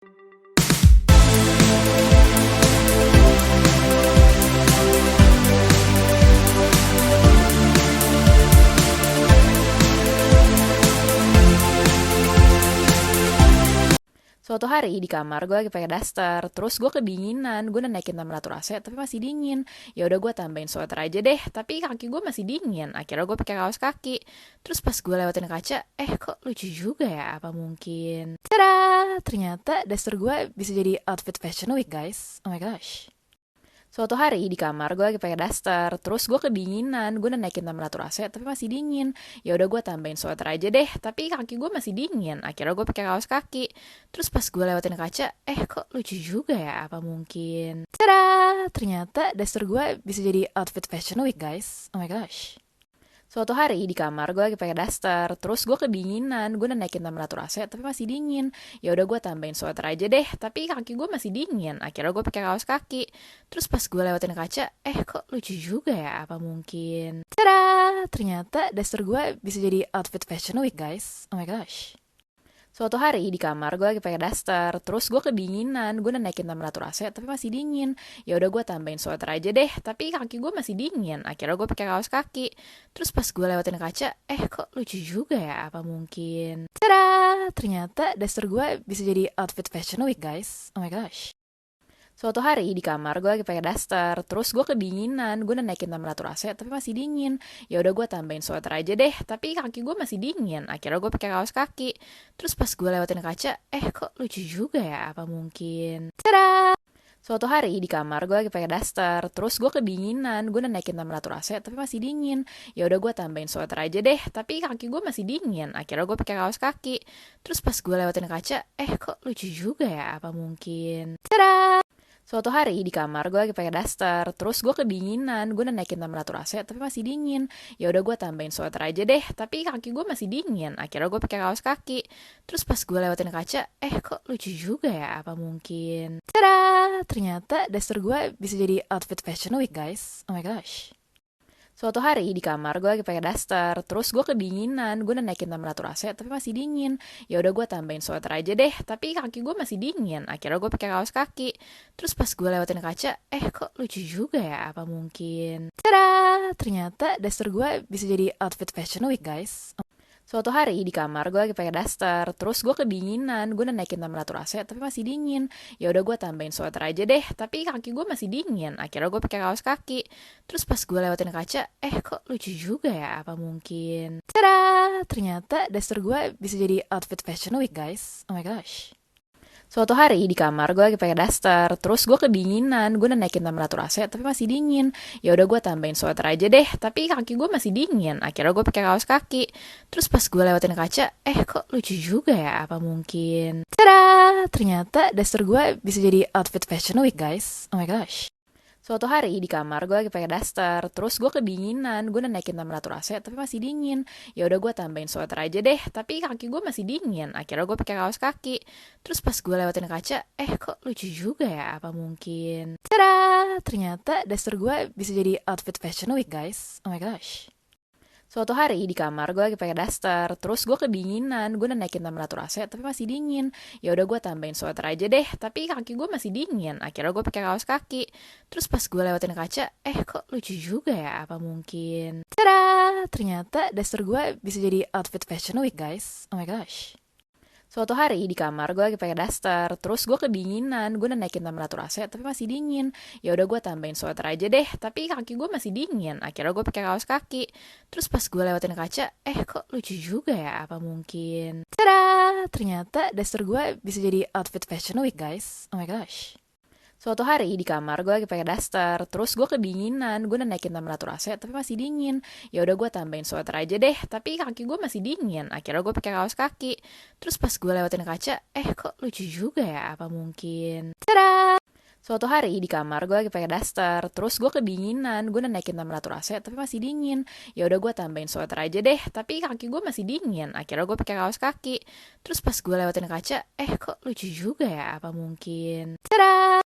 Suatu hari di kamar gue lagi pakai daster, terus gue kedinginan, gue udah naikin temperatur AC tapi masih dingin. Ya udah gue tambahin sweater aja deh, tapi kaki gue masih dingin. Akhirnya gue pakai kaos kaki. Terus pas gue lewatin kaca, kok lucu juga ya? Apa mungkin? Tada! Ternyata daster gue bisa jadi outfit fashion week guys. Oh my gosh. Suatu hari di kamar gue lagi pakai daster, terus gue kedinginan, gue udah naikin temperatur AC tapi masih dingin. Ya udah gue tambahin sweater aja deh, tapi kaki gue masih dingin. Akhirnya gue pakai kaos kaki. Terus pas gue lewatin kaca, kok lucu juga ya? Apa mungkin? Tada! Ternyata daster gue bisa jadi outfit fashion week guys. Oh my gosh. Suatu hari di kamar gue lagi pakai daster, terus gue kedinginan, gue udah naikin temperatur AC tapi masih dingin. Ya udah gue tambahin sweater aja deh, tapi kaki gue masih dingin. Akhirnya gue pakai kaos kaki. Terus pas gue lewatin kaca, kok lucu juga ya? Apa mungkin? Tada! Ternyata daster gue bisa jadi outfit fashion week guys. Oh my gosh. Suatu hari di kamar gue lagi pakai daster, terus gue kedinginan, gue udah naikin temperatur AC tapi masih dingin. Ya udah gue tambahin sweater aja deh, tapi kaki gue masih dingin. Akhirnya gue pakai kaos kaki. Terus pas gue lewatin kaca, kok lucu juga ya? Apa mungkin? Tada! Ternyata daster gue bisa jadi outfit fashion week guys. Oh my gosh. Suatu hari di kamar gue lagi pakai daster, terus gue kedinginan, gue udah naikin temperatur AC tapi masih dingin. Ya udah gue tambahin sweater aja deh, tapi kaki gue masih dingin. Akhirnya gue pakai kaos kaki. Terus pas gue lewatin kaca, kok lucu juga ya? Apa mungkin? Tada! Suatu hari di kamar gue lagi pakai daster, terus gue kedinginan, gue udah naikin temperatur AC tapi masih dingin. Ya udah gue tambahin sweater aja deh, tapi kaki gue masih dingin. Akhirnya gue pakai kaos kaki. Terus pas gue lewatin kaca, kok lucu juga ya? Apa mungkin? Tada! Suatu hari di kamar gue lagi pakai daster, terus gue kedinginan, gue udah naikin temperatur AC tapi masih dingin. Ya udah gue tambahin sweater aja deh, tapi kaki gue masih dingin. Akhirnya gue pakai kaos kaki. Terus pas gue lewatin kaca, kok lucu juga ya? Apa mungkin? Tada! Ternyata daster gue bisa jadi outfit fashion week guys. Oh my gosh. Suatu hari di kamar gue lagi pakai daster, terus gue kedinginan, gue udah naikin temperatur AC tapi masih dingin. Ya udah gue tambahin sweater aja deh, tapi kaki gue masih dingin. Akhirnya gue pakai kaos kaki. Terus pas gue lewatin kaca, kok lucu juga ya? Apa mungkin? Tada! Ternyata daster gue bisa jadi outfit fashion week guys. Suatu hari di kamar gue lagi pakai daster, terus gue kedinginan, gue udah naikin temperatur AC tapi masih dingin. Ya udah gue tambahin sweater aja deh, tapi kaki gue masih dingin. Akhirnya gue pakai kaos kaki. Terus pas gue lewatin kaca, kok lucu juga ya? Apa mungkin? Tada! Ternyata daster gue bisa jadi outfit fashion week guys. Oh my gosh. Suatu hari di kamar gue lagi pakai daster, terus gue kedinginan, gue udah naikin temperatur AC tapi masih dingin. Ya udah gue tambahin sweater aja deh, tapi kaki gue masih dingin. Akhirnya gue pakai kaos kaki. Terus pas gue lewatin kaca, kok lucu juga ya? Apa mungkin? Tada! Ternyata daster gue bisa jadi outfit fashion week guys. Oh my gosh. Suatu hari di kamar gue lagi pakai daster, terus gue kedinginan, gue udah naikin temperatur AC tapi masih dingin. Ya udah gue tambahin sweater aja deh, tapi kaki gue masih dingin. Akhirnya gue pakai kaos kaki. Terus pas gue lewatin kaca, kok lucu juga ya? Apa mungkin? Tada! Ternyata daster gue bisa jadi outfit fashion week guys. Oh my gosh. Suatu hari di kamar gue lagi pakai daster, terus gue kedinginan, gue udah naikin temperatur AC tapi masih dingin. Ya udah gue tambahin sweater aja deh, tapi kaki gue masih dingin. Akhirnya gue pakai kaos kaki. Terus pas gue lewatin kaca, kok lucu juga ya? Apa mungkin? Tada! Ternyata daster gue bisa jadi outfit fashion week guys. Oh my gosh. Suatu hari di kamar gue lagi pakai daster, terus gue kedinginan, gue udah naikin temperatur AC tapi masih dingin. Ya udah gue tambahin sweater aja deh, tapi kaki gue masih dingin. Akhirnya gue pakai kaos kaki. Terus pas gue lewatin kaca, kok lucu juga ya? Apa mungkin? Tada! Ternyata daster gue bisa jadi outfit fashion week guys. Oh my gosh. Suatu hari di kamar gue lagi pakai daster, terus gue kedinginan, gue udah naikin temperatur AC tapi masih dingin. Ya udah gue tambahin sweater aja deh, tapi kaki gue masih dingin. Akhirnya gue pakai kaos kaki. Terus pas gue lewatin kaca, kok lucu juga ya? Apa mungkin? Tada! Suatu hari di kamar gue lagi pakai daster, terus gue kedinginan, gue udah naikin temperatur AC tapi masih dingin. Ya udah gue tambahin sweater aja deh, tapi kaki gue masih dingin. Akhirnya gue pakai kaos kaki. Terus pas gue lewatin kaca, kok lucu juga ya? Apa mungkin? Tada!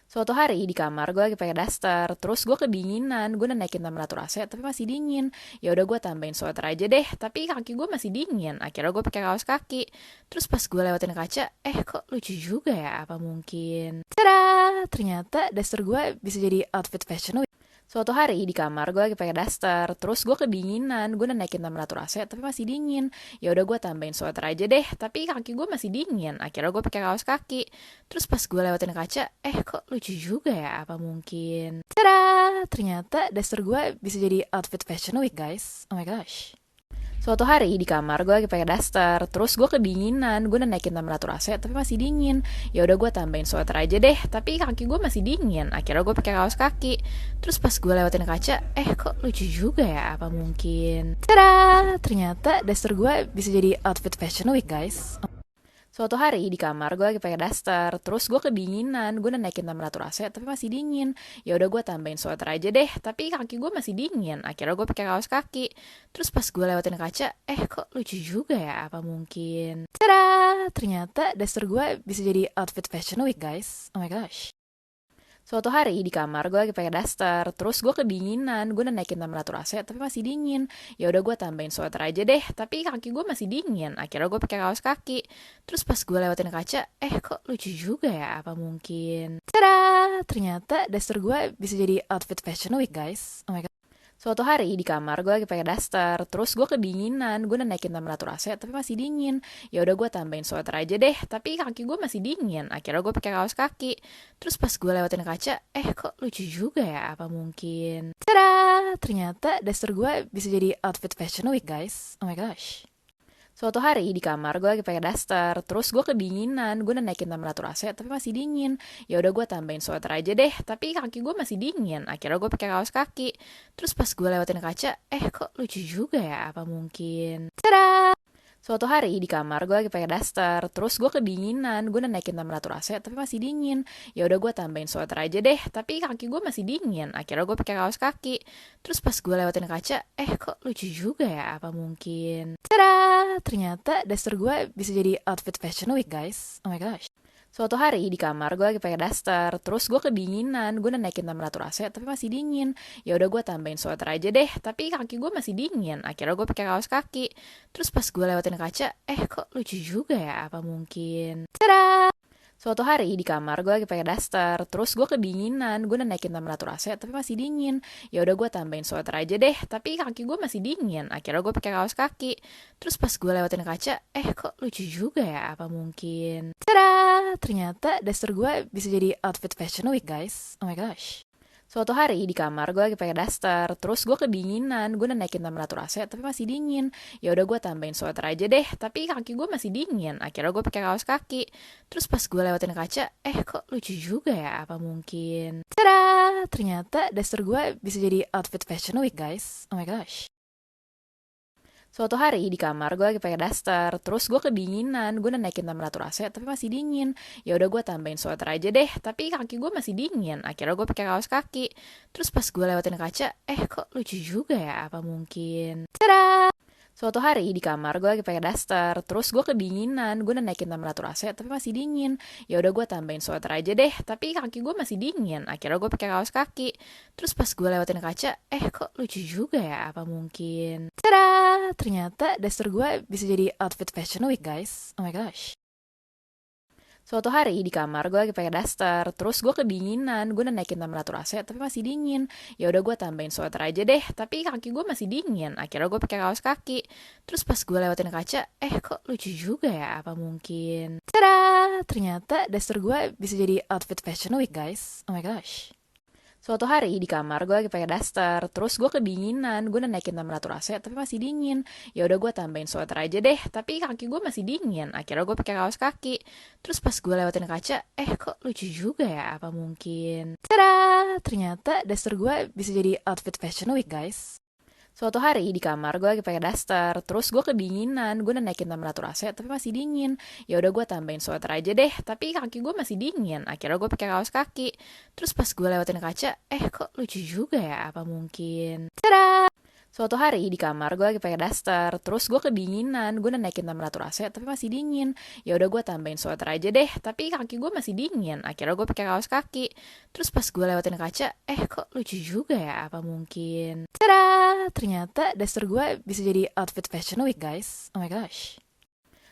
Suatu hari di kamar gue lagi pakai daster, terus gue kedinginan, gue udah naikin temperatur AC tapi masih dingin. Ya udah gue tambahin sweater aja deh, tapi kaki gue masih dingin. Akhirnya gue pakai kaos kaki. Terus pas gue lewatin kaca, kok lucu juga ya? Apa mungkin? Tada! Ternyata daster gue bisa jadi outfit fashion week. Suatu hari di kamar gue lagi pakai daster, terus gue kedinginan, gue udah naikin temperatur AC tapi masih dingin. Ya udah gue tambahin sweater aja deh, tapi kaki gue masih dingin. Akhirnya gue pakai kaos kaki. Terus pas gue lewatin kaca, kok lucu juga ya? Apa mungkin? Tada! Ternyata daster gue bisa jadi outfit fashion week, guys. Oh my gosh. Suatu hari di kamar gue lagi pakai daster, terus gue kedinginan, gue udah naikin temperatur AC tapi masih dingin. Ya udah gue tambahin sweater aja deh, tapi kaki gue masih dingin. Akhirnya gue pakai kaos kaki. Terus pas gue lewatin kaca, kok lucu juga ya? Apa mungkin? Tada! Ternyata daster gue bisa jadi outfit fashion week, guys. Suatu hari di kamar gue lagi pakai daster, terus gue kedinginan, gue udah naikin temperatur AC tapi masih dingin. Ya udah gue tambahin sweater aja deh, tapi kaki gue masih dingin. Akhirnya gue pakai kaos kaki. Terus pas gue lewatin kaca, kok lucu juga ya? Apa mungkin? Tada! Ternyata daster gue bisa jadi outfit fashion week, guys. Oh my gosh. Suatu hari di kamar gue lagi pakai daster, terus gue kedinginan, gue udah naikin temperatur AC tapi masih dingin. Ya udah gue tambahin sweater aja deh, tapi kaki gue masih dingin. Akhirnya gue pakai kaos kaki. Terus pas gue lewatin kaca, kok lucu juga ya? Apa mungkin? Tada! Ternyata daster gue bisa jadi outfit fashion week, guys. Oh my god. Suatu hari di kamar gue lagi pakai daster, terus gue kedinginan, gue udah naikin temperatur AC tapi masih dingin. Ya udah gue tambahin sweater aja deh, tapi kaki gue masih dingin. Akhirnya gue pakai kaos kaki. Terus pas gue lewatin kaca, kok lucu juga ya? Apa mungkin? Tada! Ternyata daster gue bisa jadi outfit fashion week, guys. Oh my gosh. Suatu hari di kamar gue lagi pakai daster, terus gue kedinginan, gue udah naikin temperatur AC tapi masih dingin. Ya udah gue tambahin sweater aja deh, tapi kaki gue masih dingin. Akhirnya gue pakai kaos kaki. Terus pas gue lewatin kaca, kok lucu juga ya? Apa mungkin? Tada! Suatu hari di kamar gue lagi pakai daster, terus gue kedinginan, gue udah naikin temperatur AC tapi masih dingin. Ya udah gue tambahin sweater aja deh, tapi kaki gue masih dingin. Akhirnya gue pakai kaos kaki. Terus pas gue lewatin kaca, kok lucu juga ya? Apa mungkin? Tada! Ternyata daster gue bisa jadi outfit fashion week, guys. Oh my gosh. Suatu hari di kamar gue lagi pakai daster, terus gue kedinginan, gue udah naikin temperatur AC tapi masih dingin. Ya udah gue tambahin sweater aja deh, tapi kaki gue masih dingin. Akhirnya gue pakai kaos kaki. Terus pas gue lewatin kaca, kok lucu juga ya? Apa mungkin? Tada! Suatu hari di kamar gue lagi pakai daster, terus gue kedinginan, gue udah naikin temperatur AC tapi masih dingin. Ya udah gue tambahin sweater aja deh, tapi kaki gue masih dingin. Akhirnya gue pakai kaos kaki. Terus pas gue lewatin kaca, kok lucu juga ya? Apa mungkin? Tada! Ternyata daster gue bisa jadi outfit fashion week, guys. Oh my gosh. Suatu hari di kamar gue lagi pakai daster, terus gue kedinginan, gue udah naikin temperatur AC tapi masih dingin. Ya udah gue tambahin sweater aja deh, tapi kaki gue masih dingin. Akhirnya gue pakai kaos kaki. Terus pas gue lewatin kaca, kok lucu juga ya? Apa mungkin? Tada! Ternyata daster gue bisa jadi outfit fashion week, guys. Oh my gosh. Suatu hari di kamar gue lagi pakai daster, terus gue kedinginan, gue udah naikin temperatur AC tapi masih dingin. Ya udah gue tambahin sweater aja deh, tapi kaki gue masih dingin. Akhirnya gue pakai kaos kaki. Terus pas gue lewatin kaca, kok lucu juga ya? Apa mungkin? Tada! Suatu hari di kamar gue lagi pakai daster, terus gue kedinginan, gue udah naikin temperatur AC tapi masih dingin. Ya udah gue tambahin sweater aja deh, tapi kaki gue masih dingin. Akhirnya gue pakai kaos kaki. Terus pas gue lewatin kaca, kok lucu juga ya? Apa mungkin? Tada! Ternyata daster gue bisa jadi outfit fashion week, guys. Oh my gosh. Suatu hari di kamar gue lagi pakai daster, terus gue kedinginan, gue udah naikin temperatur AC tapi masih dingin. Ya udah gue tambahin sweater aja deh, tapi kaki gue masih dingin. Akhirnya gue pakai kaos kaki. Terus pas gue lewatin kaca, kok lucu juga ya? Apa mungkin? Tada! Ternyata daster gue bisa jadi outfit fashion week, guys. Oh my gosh. Suatu hari di kamar gue lagi pakai daster, terus gue kedinginan, gue udah naikin temperatur AC tapi masih dingin. Ya udah gue tambahin sweater aja deh, tapi kaki gue masih dingin. Akhirnya gue pakai kaos kaki. Terus pas gue lewatin kaca, kok lucu juga ya? Apa mungkin? Tada! Ternyata daster gue bisa jadi outfit fashion week, guys. Suatu hari di kamar gue lagi pakai daster, terus gue kedinginan, gue udah naikin temperatur AC tapi masih dingin. Ya udah gue tambahin sweater aja deh, tapi kaki gue masih dingin. Akhirnya gue pakai kaos kaki. Terus pas gue lewatin kaca, kok lucu juga ya? Apa mungkin? Tada! Suatu hari di kamar gue lagi pakai daster, terus gue kedinginan, gue udah naikin temperatur AC tapi masih dingin. Ya udah gue tambahin sweater aja deh, tapi kaki gue masih dingin. Akhirnya gue pakai kaos kaki. Terus pas gue lewatin kaca, kok lucu juga ya? Apa mungkin? Tada! Ternyata daster gue bisa jadi outfit fashion week guys. Oh my gosh.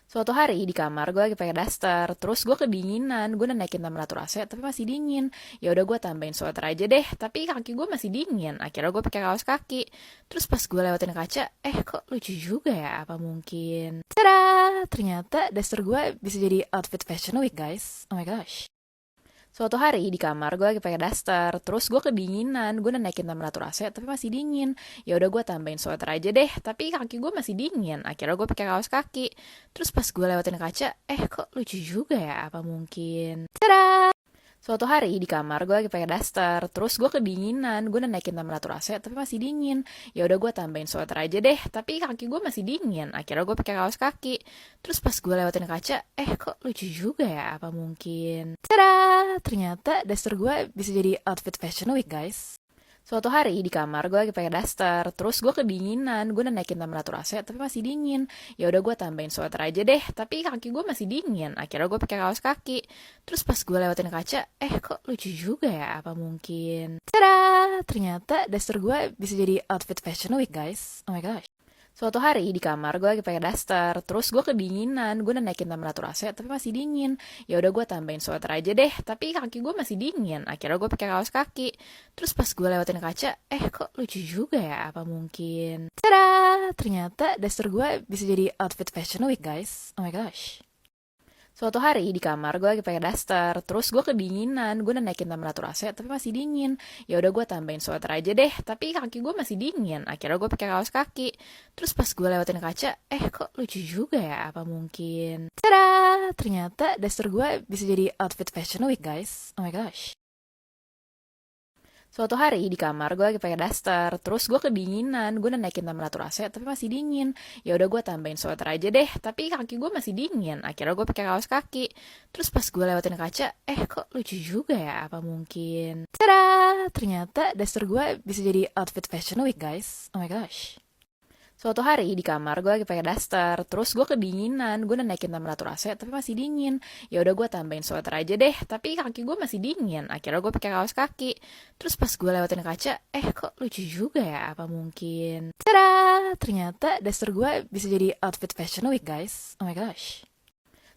Suatu hari di kamar gue lagi pakai daster, terus gue kedinginan, gue udah naikin temperatur AC tapi masih dingin. Ya udah gue tambahin sweater aja deh, tapi kaki gue masih dingin. Akhirnya gue pakai kaos kaki. Terus pas gue lewatin kaca, kok lucu juga ya? Apa mungkin? Tada! Ternyata daster gue bisa jadi outfit fashion week guys. Oh my gosh. Suatu hari di kamar gue lagi pakai daster, terus gue kedinginan, gue udah naikin temperatur AC tapi masih dingin. Ya udah gue tambahin sweater aja deh, tapi kaki gue masih dingin. Akhirnya gue pakai kaos kaki. Terus pas gue lewatin kaca, kok lucu juga ya? Apa mungkin? Tada! Suatu hari di kamar gue lagi pakai daster, terus gue kedinginan, gue udah naikin temperatur AC tapi masih dingin. Ya udah gue tambahin sweater aja deh, tapi kaki gue masih dingin. Akhirnya gue pakai kaos kaki. Terus pas gue lewatin kaca, kok lucu juga ya? Apa mungkin? Tada! Ternyata daster gue bisa jadi outfit fashion week guys. Suatu hari di kamar gue lagi pakai daster, terus gue kedinginan, gue udah naikin temperatur AC tapi masih dingin. Ya udah gue tambahin sweater aja deh, tapi kaki gue masih dingin. Akhirnya gue pakai kaos kaki. Terus pas gue lewatin kaca, kok lucu juga ya? Apa mungkin? Tada! Ternyata daster gue bisa jadi outfit fashion week guys. Oh my gosh. Suatu hari di kamar gue lagi pakai daster, terus gue kedinginan, gue udah naikin temperatur AC tapi masih dingin. Ya udah gue tambahin sweater aja deh, tapi kaki gue masih dingin. Akhirnya gue pakai kaos kaki. Terus pas gue lewatin kaca, kok lucu juga ya? Apa mungkin? Tada! Ternyata daster gue bisa jadi outfit fashion week guys. Oh my gosh. Suatu hari di kamar gue lagi pakai daster, terus gue kedinginan, gue udah naikin temperatur AC tapi masih dingin. Ya udah gue tambahin sweater aja deh, tapi kaki gue masih dingin. Akhirnya gue pakai kaos kaki. Terus pas gue lewatin kaca, kok lucu juga ya? Apa mungkin? Tada! Ternyata daster gue bisa jadi outfit fashion week guys. Oh my gosh. Suatu hari di kamar gue lagi pakai daster, terus gue kedinginan, gue udah naikin temperatur AC tapi masih dingin. Ya udah gue tambahin sweater aja deh, tapi kaki gue masih dingin. Akhirnya gue pakai kaos kaki. Terus pas gue lewatin kaca, kok lucu juga ya? Apa mungkin? Tada! Ternyata daster gue bisa jadi outfit fashion week guys. Oh my gosh. Suatu hari di kamar gue lagi pakai daster, terus gue kedinginan, gue udah naikin temperatur AC tapi masih dingin. Ya udah gue tambahin sweater aja deh, tapi kaki gue masih dingin. Akhirnya gue pakai kaos kaki. Terus pas gue lewatin kaca, kok lucu juga ya? Apa mungkin? Tada! Ternyata daster gue bisa jadi outfit fashion week guys. Oh my gosh.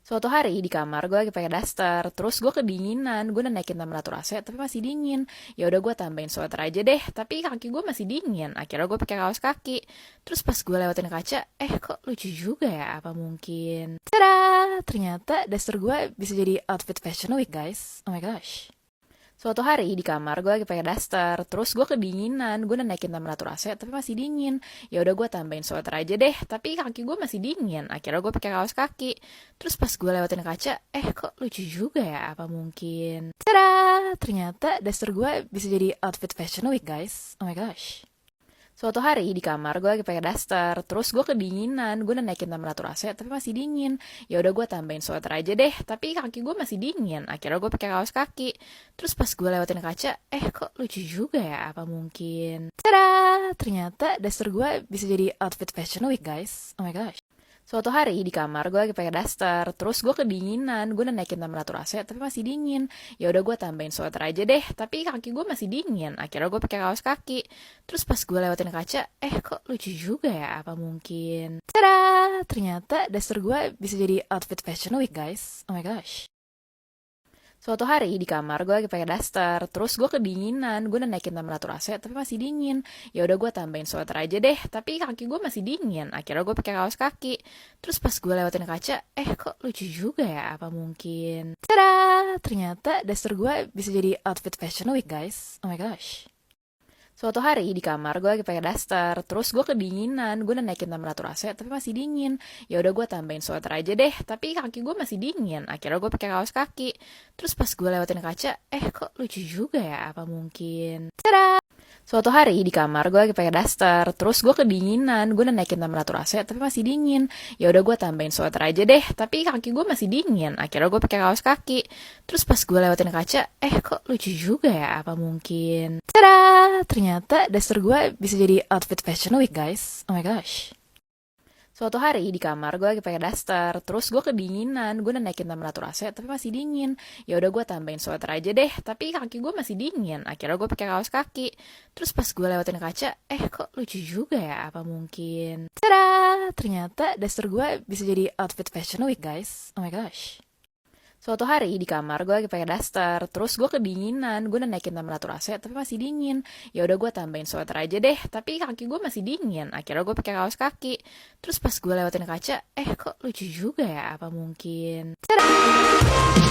Suatu hari di kamar gue lagi pakai daster, terus gue kedinginan, gue udah naikin temperatur AC tapi masih dingin. Ya udah gue tambahin sweater aja deh, tapi kaki gue masih dingin. Akhirnya gue pakai kaos kaki. Terus pas gue lewatin kaca, kok lucu juga ya? Apa mungkin? Tada! Ternyata daster gue bisa jadi outfit fashion week guys. Oh my gosh. Suatu hari di kamar gue lagi pakai daster, terus gue kedinginan, gue udah naikin temperatur AC tapi masih dingin. Ya udah gue tambahin sweater aja deh, tapi kaki gue masih dingin. Akhirnya gue pakai kaos kaki. Terus pas gue lewatin kaca, kok lucu juga ya? Apa mungkin? Tada! Ternyata daster gue bisa jadi outfit fashion week guys. Oh my gosh. Suatu hari di kamar gue lagi pakai daster, terus gue kedinginan, gue udah naikin temperatur AC tapi masih dingin. Ya udah gue tambahin sweater aja deh, tapi kaki gue masih dingin. Akhirnya gue pakai kaos kaki. Terus pas gue lewatin kaca, kok lucu juga ya? Apa mungkin? Tada! Ternyata daster gue bisa jadi outfit fashion week guys. Oh my gosh. Suatu hari di kamar gue lagi pakai daster, terus gue kedinginan, gue udah naikin temperatur AC tapi masih dingin. Ya udah gue tambahin sweater aja deh, tapi kaki gue masih dingin. Akhirnya gue pakai kaos kaki. Terus pas gue lewatin kaca, kok lucu juga ya? Apa mungkin? Tada! Ternyata daster gue bisa jadi outfit fashion week guys. Oh my gosh. Suatu hari di kamar gue lagi pakai daster, terus gue kedinginan, gue udah naikin temperatur AC tapi masih dingin. Ya udah gue tambahin sweater aja deh, tapi kaki gue masih dingin. Akhirnya gue pakai kaos kaki. Terus pas gue lewatin kaca, kok lucu juga ya? Apa mungkin? Tada! Ternyata daster gue bisa jadi outfit fashion week guys. Oh my gosh. Suatu hari di kamar gue lagi pakai daster, terus gue kedinginan, gue udah naikin temperatur AC tapi masih dingin. Ya udah gue tambahin sweater aja deh, tapi kaki gue masih dingin. Akhirnya gue pakai kaos kaki. Terus pas gue lewatin kaca, kok lucu juga ya? Apa mungkin? Tada! Suatu hari di kamar gue lagi pakai daster, terus gue kedinginan, gue udah naikin temperatur AC tapi masih dingin. Ya udah gue tambahin sweater aja deh, tapi kaki gue masih dingin. Akhirnya gue pakai kaos kaki. Terus pas gue lewatin kaca, kok lucu juga ya? Apa mungkin? Tada! Ternyata daster gue bisa jadi outfit fashion week guys. Oh my gosh. Suatu hari di kamar gue lagi pakai daster, terus gue kedinginan, gue udah naikin temperatur AC tapi masih dingin. Ya udah gue tambahin sweater aja deh, tapi kaki gue masih dingin. Akhirnya gue pakai kaos kaki. Terus pas gue lewatin kaca, kok lucu juga ya? Apa mungkin? Tada! Ternyata daster gue bisa jadi outfit fashion week guys. Oh my gosh. Suatu hari di kamar gue lagi pakai daster, terus gue kedinginan, gue udah naikin temperatur AC tapi masih dingin. Ya udah gue tambahin sweater aja deh, tapi kaki gue masih dingin. Akhirnya gue pakai kaos kaki. Terus pas gue lewatin kaca, kok lucu juga ya? Apa mungkin? Tada!